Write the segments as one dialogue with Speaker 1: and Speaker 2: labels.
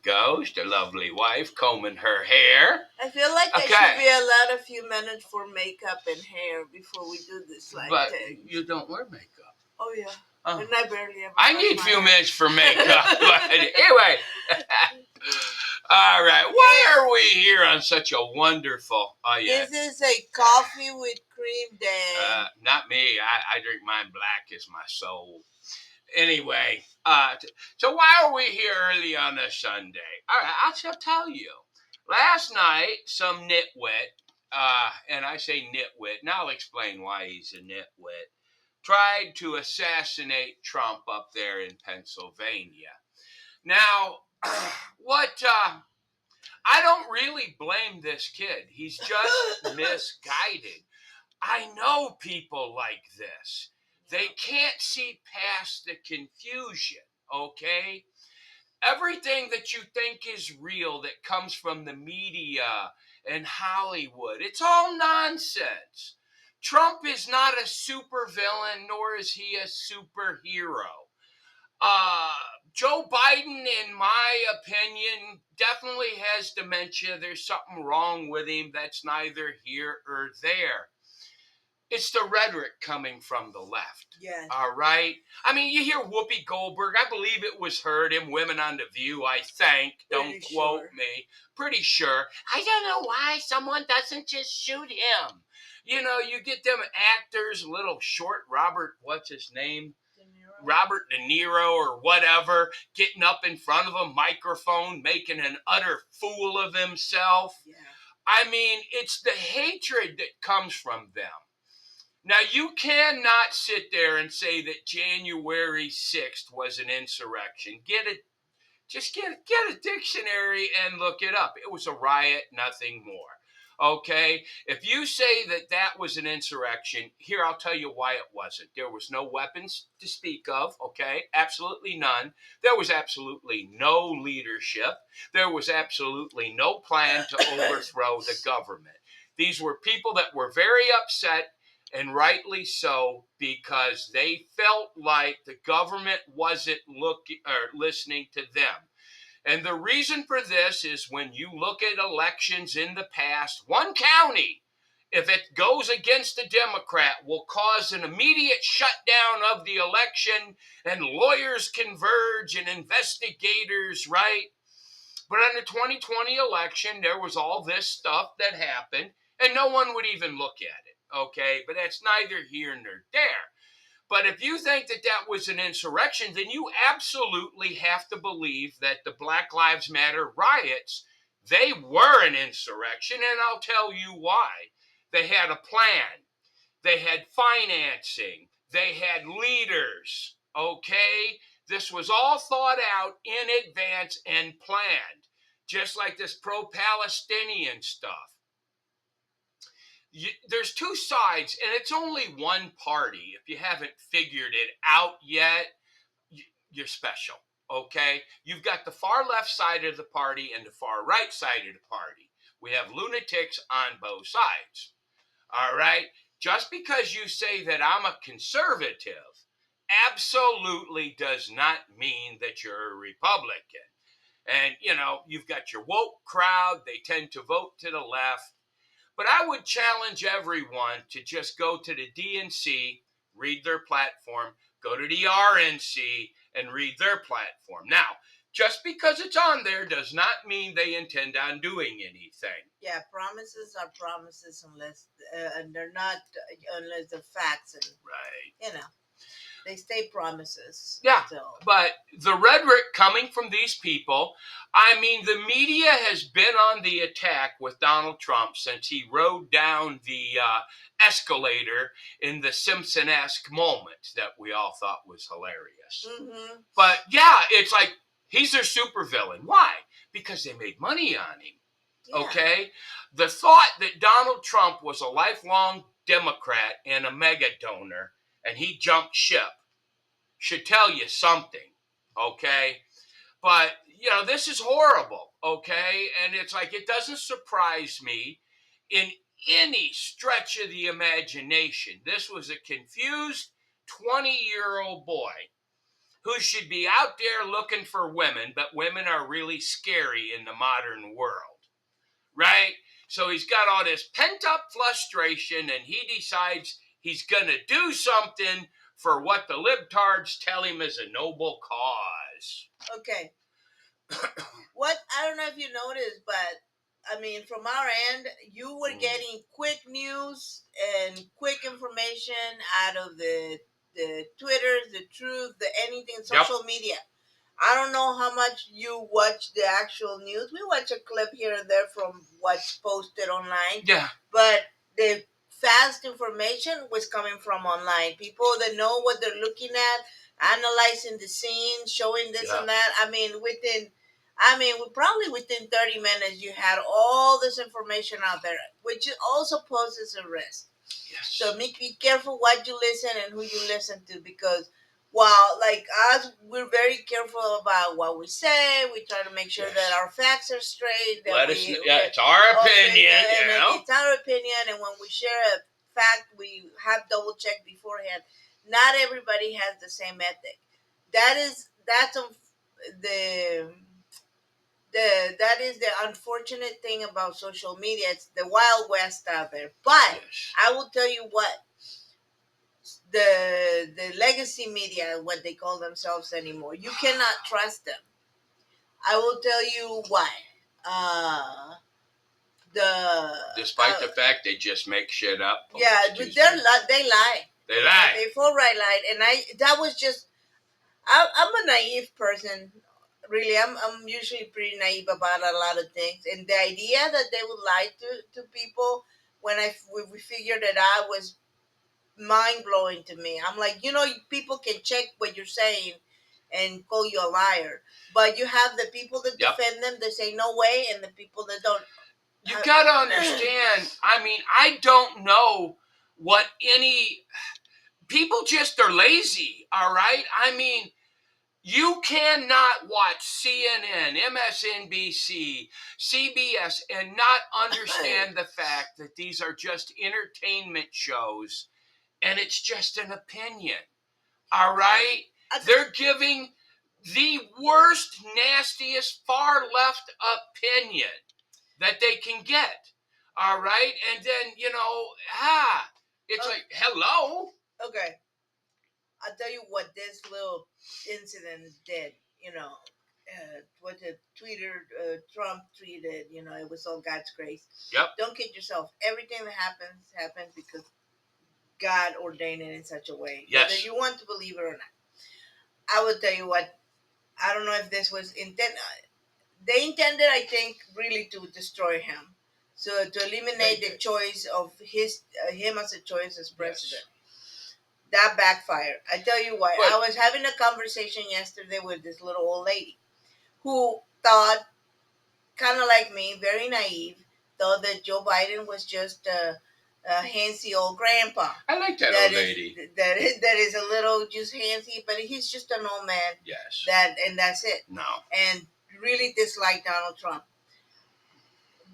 Speaker 1: goes, the lovely wife combing her hair.
Speaker 2: I feel like
Speaker 1: Okay.
Speaker 2: I should be allowed a few minutes for makeup and hair before we do this
Speaker 1: But
Speaker 2: thing.
Speaker 1: you don't wear makeup.
Speaker 2: Oh, yeah.
Speaker 1: Oh.
Speaker 2: And I barely ever
Speaker 1: I need a few minutes for makeup. But anyway. All right. Why are we here on such a wonderful... Oh, yeah.
Speaker 2: This is a coffee with cream day.
Speaker 1: Not me. I drink mine black as my soul. Anyway, so why are we here early on a Sunday? All right, I shall tell you. Last night, some nitwit, and I say nitwit, and I'll explain why he's a nitwit, tried to assassinate Trump up there in Pennsylvania. Now, I don't really blame this kid. He's just misguided. I know people like this. They can't see past the confusion, okay? Everything that you think is real that comes from the media and Hollywood, it's all nonsense. Trump is not a supervillain, nor is he a superhero. Joe Biden, in my opinion, definitely has dementia. There's something wrong with him that's neither here or there. It's the rhetoric coming from the left.
Speaker 2: Yes.
Speaker 1: All right? I mean, you hear Whoopi Goldberg. I believe it was her, them women on The View, I think. Don't quote me. Pretty sure. I don't know why someone doesn't just shoot him. You know, you get them actors, little short Robert, what's his name? Robert De Niro or whatever, getting up in front of a microphone, making an utter fool of himself.
Speaker 2: Yeah.
Speaker 1: I mean, it's the hatred that comes from them. Now, you cannot sit there and say that January 6th was an insurrection. Get a dictionary and look it up. It was a riot, nothing more. Okay? If you say that that was an insurrection, here, I'll tell you why it wasn't. There was no weapons to speak of, okay? Absolutely none. There was absolutely no leadership. There was absolutely no plan to overthrow the government. These were people that were very upset, and rightly so, because they felt like the government wasn't listening to them. And the reason for this is when you look at elections in the past, one county, if it goes against a Democrat, will cause an immediate shutdown of the election, and lawyers converge and investigators, right? But in the 2020 election, there was all this stuff that happened, and no one would even look at it. Okay, but that's neither here nor there. But if you think that that was an insurrection, then you absolutely have to believe that the Black Lives Matter riots, they were an insurrection, and I'll tell you why. They had a plan. They had financing. They had leaders, okay? This was all thought out in advance and planned, just like this pro-Palestinian stuff. There's two sides, and it's only one party. If you haven't figured it out yet, you're special, okay? You've got the far left side of the party and the far right side of the party. We have lunatics on both sides, all right? Just because you say that I'm a conservative absolutely does not mean that you're a Republican. And, you know, you've got your woke crowd. They tend to vote to the left. But I would challenge everyone to just go to the DNC, read their platform, go to the RNC, and read their platform. Now, just because it's on there does not mean they intend on doing anything.
Speaker 2: Yeah, promises are promises unless, and they're not unless the facts and
Speaker 1: right.
Speaker 2: You know, they stay promises.
Speaker 1: Yeah,
Speaker 2: so.
Speaker 1: But the rhetoric coming from these people, I mean, the media has been on the attack with Donald Trump since he rode down the escalator in the Simpson-esque moment that we all thought was hilarious.
Speaker 2: Mm-hmm.
Speaker 1: But yeah, it's like, he's their supervillain. Why? Because they made money on him. Yeah. Okay? The thought that Donald Trump was a lifelong Democrat and a mega donor, and he jumped ship, should tell you something, okay? But, you know, this is horrible, okay? And it's like, it doesn't surprise me in any stretch of the imagination. This was a confused 20-year-old boy who should be out there looking for women, but women are really scary in the modern world, right? So he's got all this pent up frustration and he decides he's going to do something for what the libtards tell him is a noble cause.
Speaker 2: Okay. What, I don't know if you noticed, but I mean, from our end, you were getting quick news and quick information out of the Twitter, the Truth, the anything, social media. I don't know how much you watch the actual news. We watch a clip here and there from what's posted online.
Speaker 1: Yeah.
Speaker 2: But the fast information was coming from online. People that know what they're looking at, analyzing the scene, showing this and that. I mean, probably within 30 minutes, you had all this information out there, which also poses a risk.
Speaker 1: Yes.
Speaker 2: So be careful what you listen and who you listen to, because while like us, we're very careful about what we say. We try to make sure that our facts are straight. That
Speaker 1: it's our opinion.
Speaker 2: It's our opinion, and when we share a fact, we have double checked beforehand. Not everybody has the same ethic. That's that is the unfortunate thing about social media. It's the Wild West out there. But I will tell you what, the legacy media, what they call themselves anymore, you cannot trust them. I will tell you why.
Speaker 1: Despite the fact they just make shit up.
Speaker 2: Yeah, they lie.
Speaker 1: They lie.
Speaker 2: They full right lie. And that was just, I'm a naive person. Really, I'm usually pretty naive about a lot of things. And the idea that they would lie to people when we figured it out was mind blowing to me. I'm like, people can check what you're saying and call you a liar, but you have the people that defend them that say no way, and the people that don't.
Speaker 1: You gotta understand. I mean, I don't know what any people just are lazy. All right. I mean, you cannot watch CNN, MSNBC, CBS, and not understand the fact that these are just entertainment shows and it's just an opinion. All right? They're giving the worst, nastiest, far left opinion that they can get. All right? And then, it's like, hello?
Speaker 2: Okay. I'll tell you what this little incident did. What the Trump tweeted, it was all God's grace.
Speaker 1: Yep.
Speaker 2: Don't kid yourself. Everything that happens because God ordained it in such a way.
Speaker 1: Yes.
Speaker 2: Whether you want to believe it or not. I will tell you what, I don't know if this was intended. They intended, I think, really to destroy him. So to eliminate the choice of him as a choice as president. Yes. That backfired. I tell you what, I was having a conversation yesterday with this little old lady who thought, kind of like me, very naive, thought that Joe Biden was just a handsy old grandpa.
Speaker 1: I like that old lady.
Speaker 2: That is a little just handsy, but he's just an old man.
Speaker 1: Yes.
Speaker 2: And that's it.
Speaker 1: No.
Speaker 2: And really dislike Donald Trump.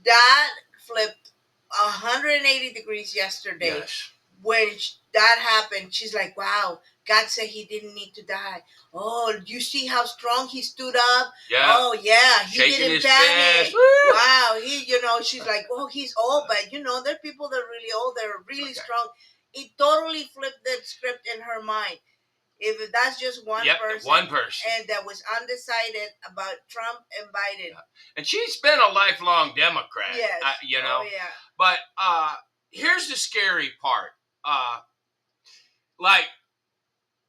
Speaker 2: That flipped 180 degrees yesterday.
Speaker 1: Yes.
Speaker 2: When that happened, she's like, wow, God said he didn't need to die. Oh, you see how strong he stood up?
Speaker 1: Yeah.
Speaker 2: Oh, yeah. He
Speaker 1: shaking
Speaker 2: didn't
Speaker 1: his
Speaker 2: panic.
Speaker 1: fist. Woo!
Speaker 2: Wow. She's like, oh, he's old, but there are people that are really old, that are really strong. It totally flipped the script in her mind. If that's just one person. And that was undecided about Trump and Biden.
Speaker 1: Yeah. And she's been a lifelong Democrat.
Speaker 2: Yes. Oh, yeah.
Speaker 1: But here's the scary part. Like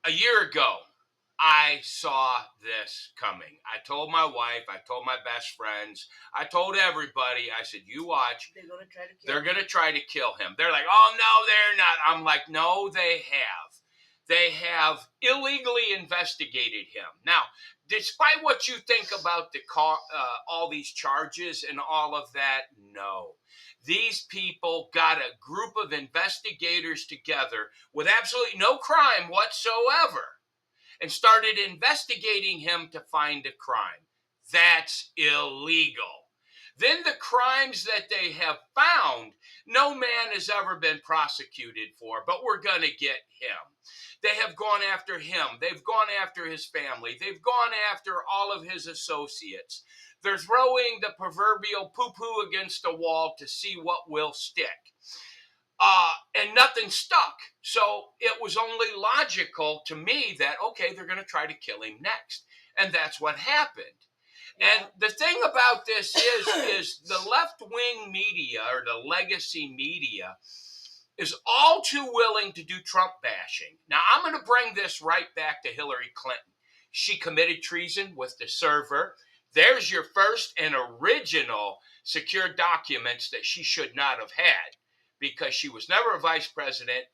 Speaker 1: a year ago, I saw this coming. I told my wife, I told my best friends, I told everybody, I said, you watch. They're going to try to kill him. They're like, oh, no, they're not. I'm like, no, they have. They have illegally investigated him. Now, despite what you think about all these charges and all of that, no. These people got a group of investigators together with absolutely no crime whatsoever and started investigating him to find a crime. That's illegal. Then the crimes that they have found, no man has ever been prosecuted for, but we're going to get him. They have gone after him. They've gone after his family. They've gone after all of his associates. They're throwing the proverbial poo-poo against the wall to see what will stick. And nothing stuck. So it was only logical to me that, okay, they're going to try to kill him next. And that's what happened.
Speaker 2: Yeah.
Speaker 1: And the thing about this is the left-wing media or the legacy media is all too willing to do Trump bashing. Now, I'm going to bring this right back to Hillary Clinton. She committed treason with the server. There's your first and original secure documents that she should not have had, because she was never a vice president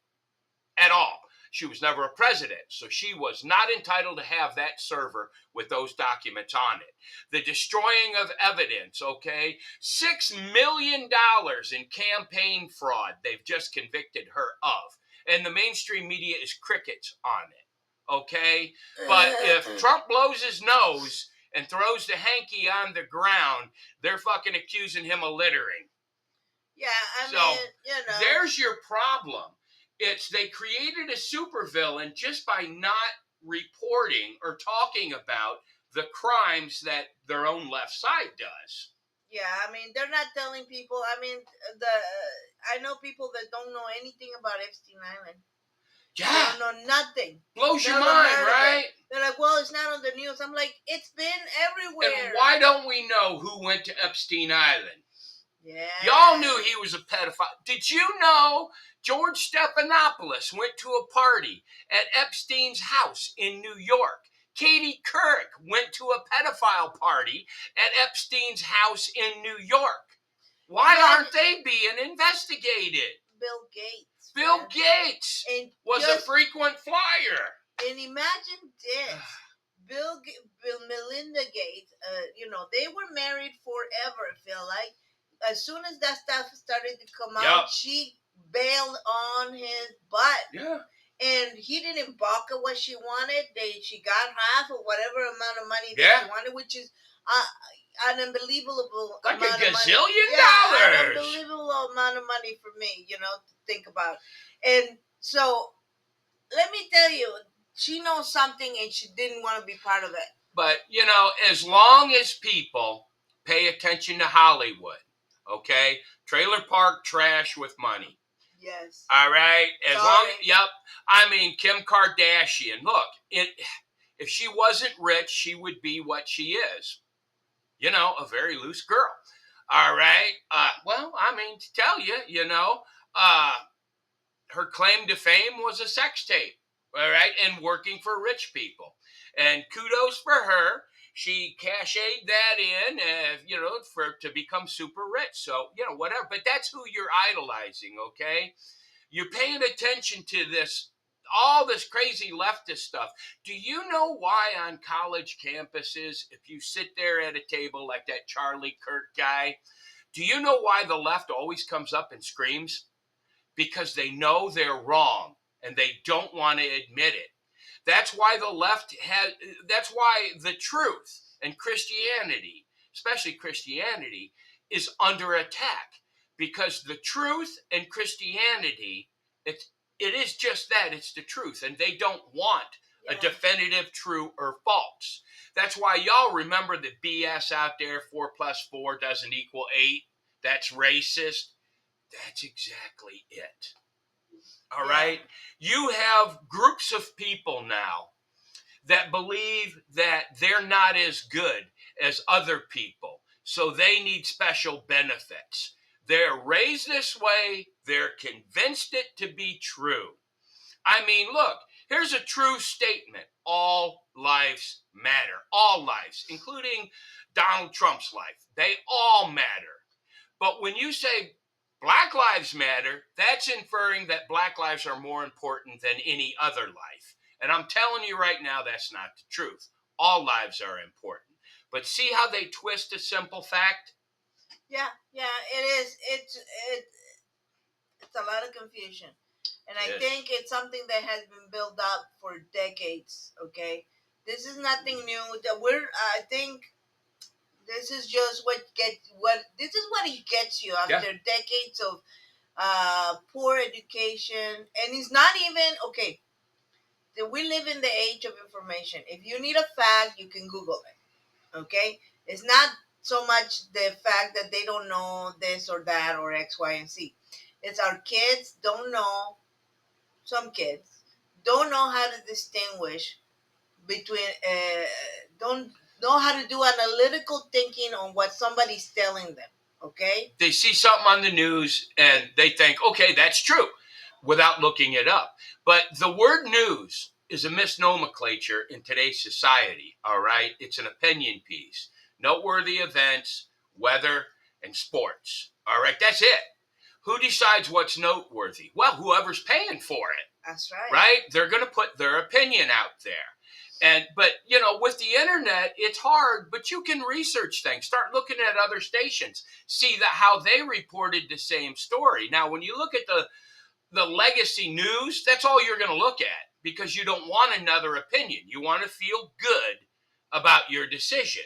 Speaker 1: at all. She was never a president, so she was not entitled to have that server with those documents on it. The destroying of evidence, okay? $6 million in campaign fraud they've just convicted her of. And the mainstream media is crickets on it, okay? But if Trump blows his nose and throws the hanky on the ground, they're fucking accusing him of littering.
Speaker 2: Yeah, I mean,
Speaker 1: there's your problem. It's they created a supervillain just by not reporting or talking about the crimes that their own left side does.
Speaker 2: Yeah, I mean, they're not telling people. I mean, I know people that don't know anything about Epstein Island.
Speaker 1: Yeah.
Speaker 2: They don't know nothing.
Speaker 1: Blows your mind, right?
Speaker 2: They're like, well, it's not on the news. I'm like, it's been everywhere.
Speaker 1: And why don't we know who went to Epstein Island?
Speaker 2: Yeah.
Speaker 1: Y'all knew he was a pedophile. Did you know George Stephanopoulos went to a party at Epstein's house in New York? Katie Couric went to a pedophile party at Epstein's house in New York. Why aren't they being investigated?
Speaker 2: Bill Gates.
Speaker 1: Bill Gates was a frequent flyer.
Speaker 2: And imagine this. Bill, Melinda Gates, they were married forever, I feel like. As soon as that stuff started to come out, she bailed on his butt.
Speaker 1: Yeah.
Speaker 2: And he didn't balk at what she wanted. She got half of whatever amount of money that she wanted, which is an unbelievable
Speaker 1: like
Speaker 2: amount
Speaker 1: a gazillion
Speaker 2: of money.
Speaker 1: dollars.
Speaker 2: An unbelievable amount of money for me, to think about. And so, let me tell you, she knows something and she didn't want to be part of it.
Speaker 1: But, as long as people pay attention to Hollywood, okay? Trailer park trash with money.
Speaker 2: Yes.
Speaker 1: All right? I mean, Kim Kardashian, look, if she wasn't rich, she would be what she is. A very loose girl. All right? To tell you, her claim to fame was a sex tape. All right? And working for rich people. And kudos for her. She cashiered that in, to become super rich. So, whatever. But that's who you're idolizing, okay? You're paying attention to this, all this crazy leftist stuff. Do you know why on college campuses, if you sit there at a table like that Charlie Kirk guy, do you know why the left always comes up and screams? Because they know they're wrong and they don't want to admit it. That's why that's why the truth and Christianity, especially Christianity, is under attack. Because the truth and Christianity, it is just that, it's the truth. And they don't want a definitive true or false. That's why y'all remember the BS out there, 4 plus 4 doesn't equal 8. That's racist. That's exactly it. All right? You have groups of people now that believe that they're not as good as other people, so they need special benefits. They're raised this way. They're convinced it to be true. I mean, look, here's a true statement. All lives matter. All lives, including Donald Trump's life. They all matter. But when you say Black lives matter, that's inferring that Black lives are more important than any other life. And I'm telling you right now, that's not the truth. All lives are important. But see how they twist a simple fact?
Speaker 2: Yeah, it is. It's a lot of confusion. And I think it's something that has been built up for decades, okay? This is nothing new. I think This is just what this is what he gets you after decades of poor education, and it's not even okay. We live in the age of information. If you need a fact, you can Google it. Okay, it's not so much the fact that they don't know this or that or X, Y, and Z. It's our kids don't know. Some kids don't know how to distinguish between don't know how to do analytical thinking on what somebody's telling them. Okay,
Speaker 1: They see something on the news and they think, okay, that's true, without looking it up. But the word news is a misnomenclature in today's society, all right? It's an opinion piece. Noteworthy events, weather, and sports. All right, that's it. Who decides what's noteworthy? Well, whoever's paying for it.
Speaker 2: That's right.
Speaker 1: Right? They're going to put their opinion out there. But with the internet, it's hard, but you can research things. Start looking at other stations, see how they reported the same story. Now, when you look at the legacy news, that's all you're going to look at because you don't want another opinion. You want to feel good about your decision.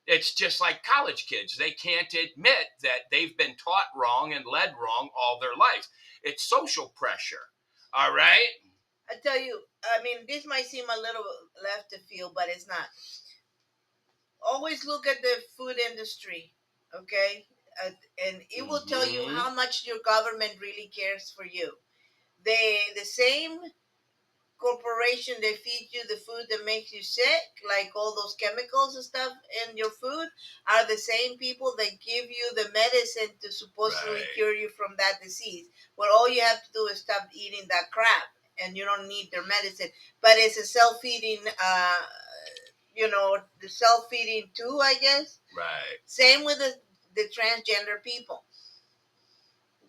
Speaker 1: It's just like college kids. They can't admit that they've been taught wrong and led wrong all their life. It's social pressure. All right?
Speaker 2: I tell you, I mean, this might seem a little left to field, but it's not. Always look at the food industry, okay? And it will tell you how much your government really cares for you. The same corporation that feeds you the food that makes you sick, like all those chemicals and stuff in your food, are the same people that give you the medicine to supposedly cure you from that disease. Well, all you have to do is stop eating that crap, and you don't need their medicine. But it's a self-feeding, the self-feeding too, I guess.
Speaker 1: Right.
Speaker 2: Same with the transgender people.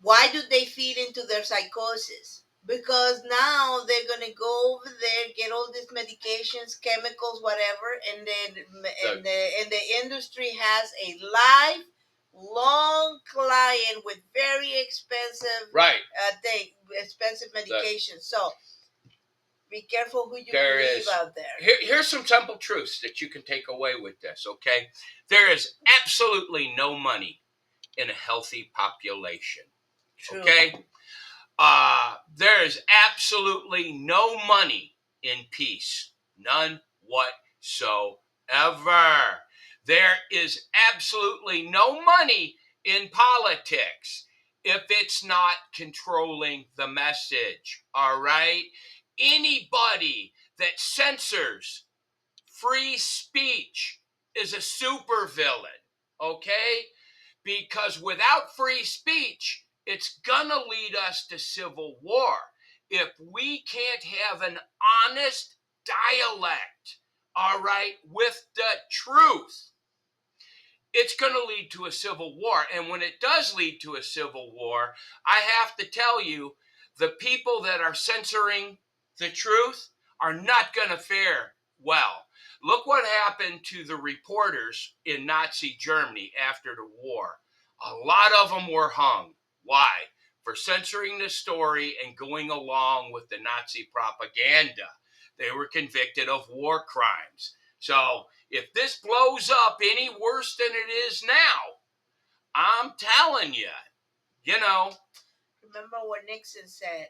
Speaker 2: Why do they feed into their psychosis? Because now they're gonna go over there, get all these medications, chemicals, whatever, and then the industry has a lifelong client with very expensive expensive medications. So be careful who you believe out there.
Speaker 1: Here's some simple truths that you can take away with this. Okay, there is absolutely no money in a healthy population.
Speaker 2: True.
Speaker 1: Okay. There is absolutely no money in peace. None whatsoever. There is absolutely no money in politics if it's not controlling the message. All right? Anybody that censors free speech is a supervillain. Okay? Because without free speech, it's gonna lead us to civil war. If we can't have an honest dialect, all right, with the truth, it's going to lead to a civil war. And when it does lead to a civil war, I have to tell you, the people that are censoring the truth are not going to fare well. Look what happened to the reporters in Nazi Germany after the war. A lot of them were hung. Why? For censoring the story and going along with the Nazi propaganda. They were convicted of war crimes. So if this blows up any worse than it is now, I'm telling you,
Speaker 2: Remember what Nixon said?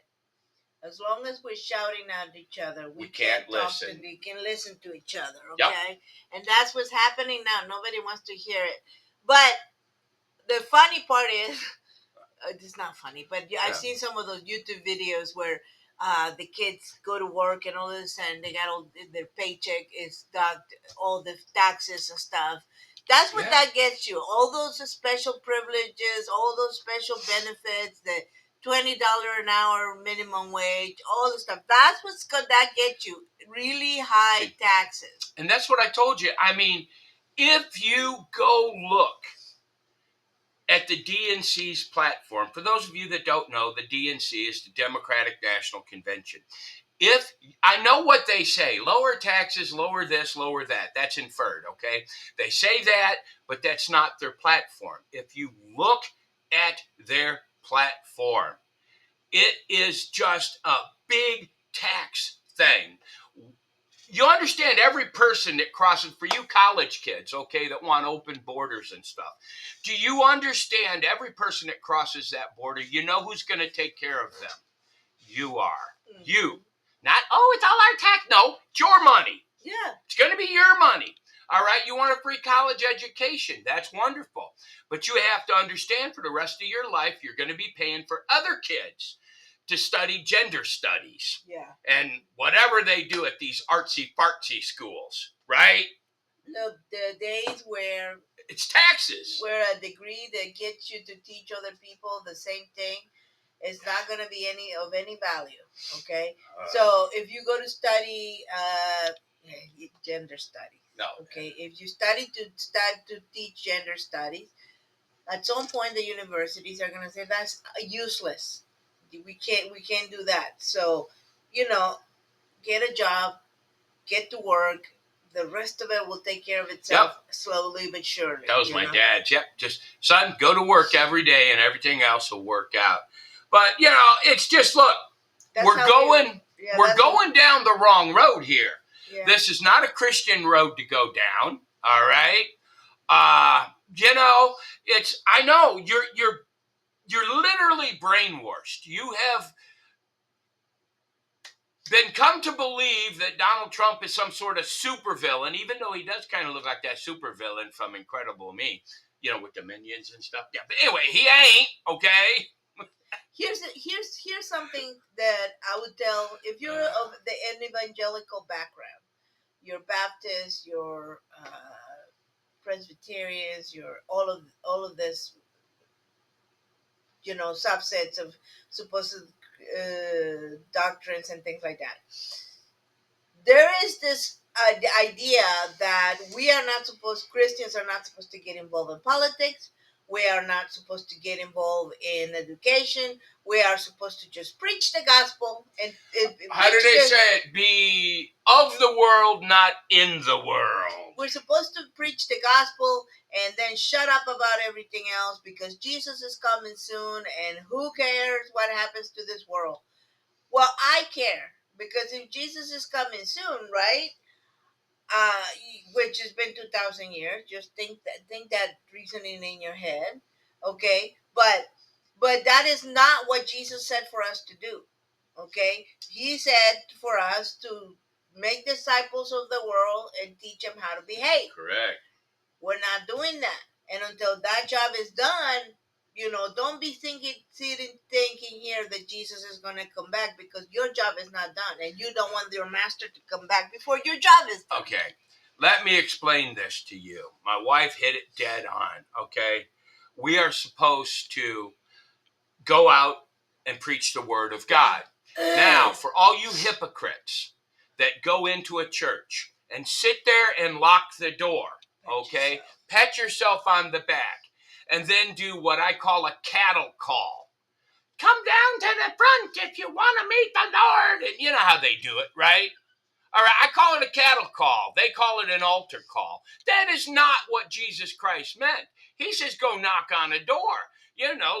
Speaker 2: As long as we're shouting at each other, we
Speaker 1: can't
Speaker 2: talk
Speaker 1: listen.
Speaker 2: we can listen to each other, okay? Yep. And that's what's happening now. Nobody wants to hear it. But the funny part is, it's not funny, but I've seen some of those YouTube videos where the kids go to work and all of a sudden they got all their paycheck is docked, all the taxes and stuff. That's what that gets you. All those special privileges, all those special benefits, the $20 an hour minimum wage, all the stuff. That's what's that get you. Really high taxes.
Speaker 1: And that's what I told you. I mean, if you go look at the DNC's platform, for those of you that don't know, the DNC is the Democratic National Convention. If I know what they say, lower taxes, lower this, lower that, that's inferred, okay? They say that, but that's not their platform. If you look at their platform, it is just a big tax thing. you understand every person that crosses, for you college kids, okay, that want open borders and stuff. Do you understand every person that crosses that border? You know who's going to take care of them? You are. Mm-hmm. You. Not, oh, it's all our tax. No, it's your money.
Speaker 2: Yeah.
Speaker 1: It's going to be your money. All right, you want a free college education. That's wonderful. But you have to understand for the rest of your life, you're going to be paying for other kids to study gender studies.
Speaker 2: Yeah.
Speaker 1: And whatever they do at these artsy-fartsy schools, right?
Speaker 2: Look, the days where
Speaker 1: it's taxes,
Speaker 2: where a degree that gets you to teach other people the same thing is not going to be any value. Okay, so if you go to study gender studies,
Speaker 1: no.
Speaker 2: Okay, if you study to teach gender studies, at some point the universities are going to say that's useless. We can't do that. So, get a job, get to work. The rest of it will take care of itself slowly but surely.
Speaker 1: That was my dad's. Yep. Just, son, go to work every day and everything else will work out. But, it's just, look, we're going down the wrong road here. Yeah. This is not a Christian road to go down. All right. I know you're literally brainwashed. You have been come to believe that Donald Trump is some sort of supervillain, even though he does kind of look like that supervillain from Incredible Me, with the minions and stuff. Yeah, but anyway, he ain't, okay?
Speaker 2: Here's something that I would tell if you're of an evangelical background, you're Baptist, you're Presbyterians, you're all of this, subsets of supposed doctrines and things like that. There is this idea that Christians are not supposed to get involved in politics. We are not supposed to get involved in education. We are supposed to just preach the gospel. And
Speaker 1: how do they say it? Be of the world, not in the world.
Speaker 2: We're supposed to preach the gospel and then shut up about everything else because Jesus is coming soon and who cares what happens to this world? Well, I care because if Jesus is coming soon, right? Which has been 2,000 years. Just think that reasoning in your head, okay? But that is not what Jesus said for us to do, okay? He said for us to make disciples of the world and teach them how to behave.
Speaker 1: Correct.
Speaker 2: We're not doing that, and until that job is done, don't be thinking here that Jesus is going to come back because your job is not done and you don't want your master to come back before your job is done.
Speaker 1: Okay. Let me explain this to you. My wife hit it dead on, okay? We are supposed to go out and preach the word of God. Now, for all you hypocrites that go into a church and sit there and lock the door, okay? Pat yourself on the back and then do what I call a cattle call. Come down to the front if you want to meet the Lord. And you know how they do it, right? All right, I call it a cattle call. They call it an altar call. That is not what Jesus Christ meant. He says go knock on a door,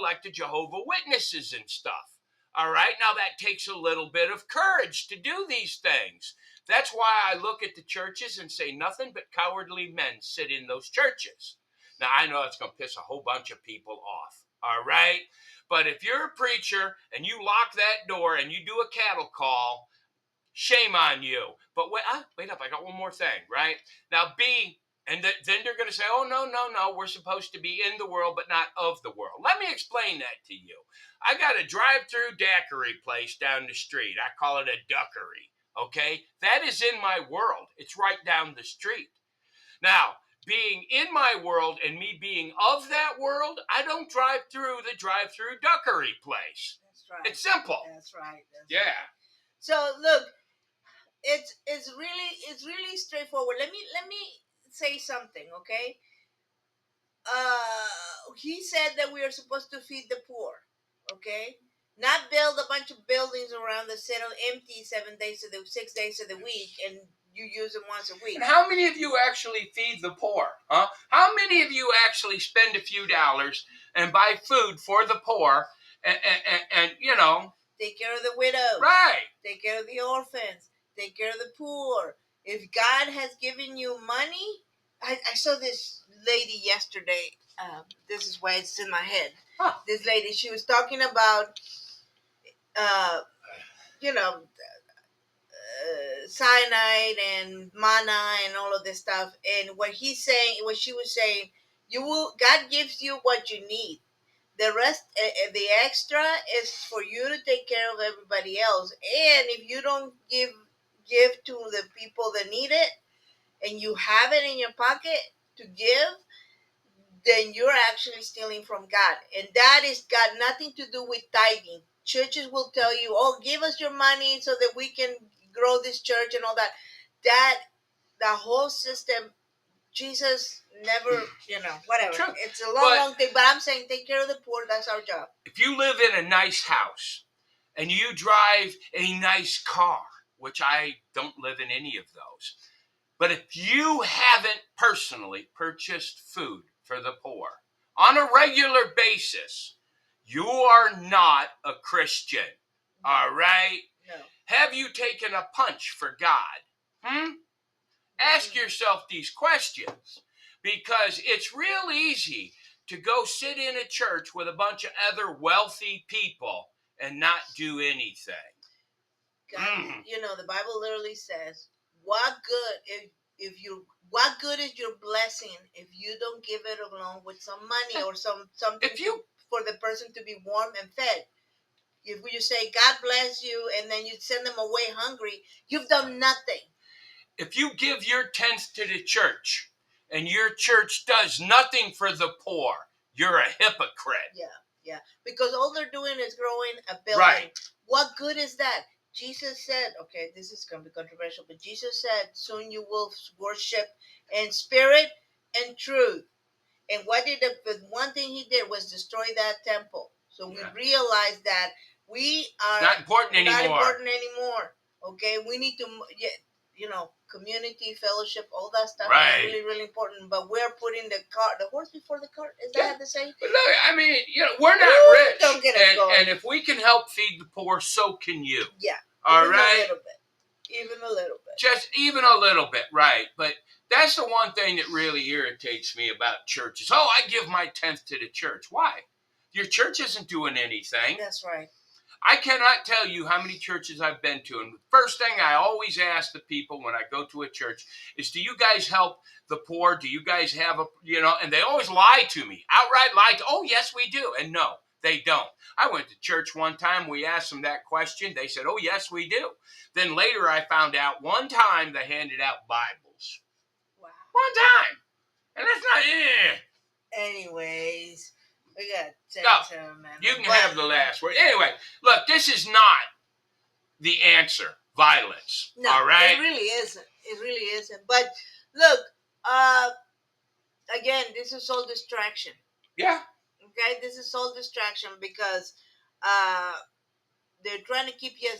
Speaker 1: like the Jehovah's Witnesses and stuff. All right, now that takes a little bit of courage to do these things. That's why I look at the churches and say nothing but cowardly men sit in those churches. Now, I know it's going to piss a whole bunch of people off, all right? But if you're a preacher and you lock that door and you do a cattle call, shame on you. But wait up, I got one more thing, right? Now, then they're going to say, oh, no, we're supposed to be in the world, but not of the world. Let me explain that to you. I got a drive-through daiquiri place down the street. I call it a duckery, okay? That is in my world. It's right down the street. Now, being in my world and me being of that world, I don't drive through the drive-through duckery place.
Speaker 2: That's right.
Speaker 1: It's simple.
Speaker 2: That's right.
Speaker 1: Yeah.
Speaker 2: Right. So, look, it's really straightforward. Let me say something, okay? He said that we are supposed to feed the poor, okay? Not build a bunch of buildings around the city empty 6 days of the week, and you use them once a week.
Speaker 1: And how many of you actually feed the poor? Huh? How many of you actually spend a few dollars and buy food for the poor and
Speaker 2: take care of the widows?
Speaker 1: Right.
Speaker 2: Take care of the orphans. Take care of the poor. If God has given you money, I saw this lady yesterday. This is why it's in my head.
Speaker 1: Huh.
Speaker 2: This lady, she was talking about, uh, you know, cyanide and mana and all of this stuff. And what she was saying, God gives you what you need. The rest, the extra, is for you to take care of everybody else. And if you don't give to the people that need it, and you have it in your pocket to give, then you're actually stealing from God. And that is got nothing to do with tithing. Churches will tell you, oh, give us your money so that we can grow this church and all that. The whole system, Jesus never, whatever.
Speaker 1: True.
Speaker 2: It's a long thing, but I'm saying take care of the poor. That's our job.
Speaker 1: If you live in a nice house and you drive a nice car, which I don't live in any of those, but if you haven't personally purchased food for the poor on a regular basis, you are not a Christian.
Speaker 2: No.
Speaker 1: All right?
Speaker 2: No.
Speaker 1: Have you taken a punch for God? Ask yourself these questions, because it's real easy to go sit in a church with a bunch of other wealthy people and not do anything.
Speaker 2: God, the Bible literally says, "What good what good is your blessing if you don't give it along with some money or something for the person to be warm and fed?" If you say God bless you and then you send them away hungry, you've done nothing.
Speaker 1: If you give your tenth to the church and your church does nothing for the poor, you're a hypocrite.
Speaker 2: Yeah. Because all they're doing is growing a building.
Speaker 1: Right.
Speaker 2: What good is that? Jesus said, okay, this is going to be controversial, but Jesus said, soon you will worship in spirit and truth. And the one thing he did was destroy that temple. So we realized that we are
Speaker 1: not important
Speaker 2: anymore. Okay, we need to, community, fellowship, all that stuff is really, really important. But we're putting the horse before the cart. Is that the same?
Speaker 1: But look, I mean, we're not rich.
Speaker 2: Don't get us going.
Speaker 1: And if we can help feed the poor, so can you.
Speaker 2: Yeah.
Speaker 1: All right?
Speaker 2: A little bit. Even a little bit.
Speaker 1: Just even a little bit, right. But that's the one thing that really irritates me about churches. Oh, I give my tenth to the church. Why? Your church isn't doing anything.
Speaker 2: That's right.
Speaker 1: I cannot tell you how many churches I've been to. And the first thing I always ask the people when I go to a church is, do you guys help the poor? Do you guys have and they always lie to me, outright lie. Oh, yes, we do. And no, they don't. I went to church one time. We asked them that question. They said, oh, yes, we do. Then later I found out one time they handed out Bibles.
Speaker 2: Wow.
Speaker 1: One time. And that's not,
Speaker 2: Anyways, we got
Speaker 1: you can have the last word. Anyway, look, this is not the answer. Violence.
Speaker 2: No,
Speaker 1: all right?
Speaker 2: It really isn't. It really isn't. But look, again, this is all distraction.
Speaker 1: Yeah.
Speaker 2: Okay, this is all distraction because they're trying to keep you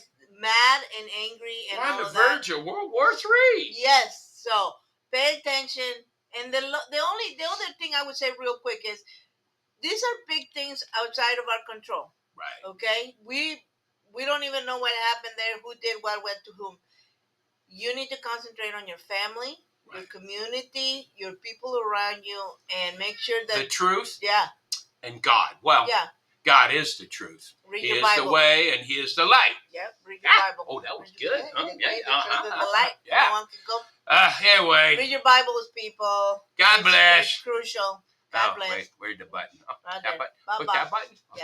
Speaker 2: mad and angry and
Speaker 1: We're
Speaker 2: all
Speaker 1: on the
Speaker 2: of
Speaker 1: verge of World War III.
Speaker 2: Yes, so pay attention. And the other thing I would say real quick is, these are big things outside of our control.
Speaker 1: Right.
Speaker 2: Okay, we don't even know what happened there, who did what, went to whom. You need to concentrate on your family, your community, your people around you, and make sure that
Speaker 1: the truth.
Speaker 2: Yeah.
Speaker 1: And God. Well,
Speaker 2: yeah.
Speaker 1: God is the truth.
Speaker 2: Read
Speaker 1: he
Speaker 2: your
Speaker 1: is
Speaker 2: Bible.
Speaker 1: The way and He is the light.
Speaker 2: Yep, read your Bible.
Speaker 1: Oh, that was good.
Speaker 2: The truth and the light.
Speaker 1: Yeah.
Speaker 2: No one can go.
Speaker 1: Anyway.
Speaker 2: Read your Bibles, people.
Speaker 1: God bless.
Speaker 2: It's crucial. God bless.
Speaker 1: Wait, where's the button? Oh,
Speaker 2: Right
Speaker 1: that
Speaker 2: there.
Speaker 1: button.
Speaker 2: Bye-bye.
Speaker 1: Push that button.
Speaker 2: Yeah.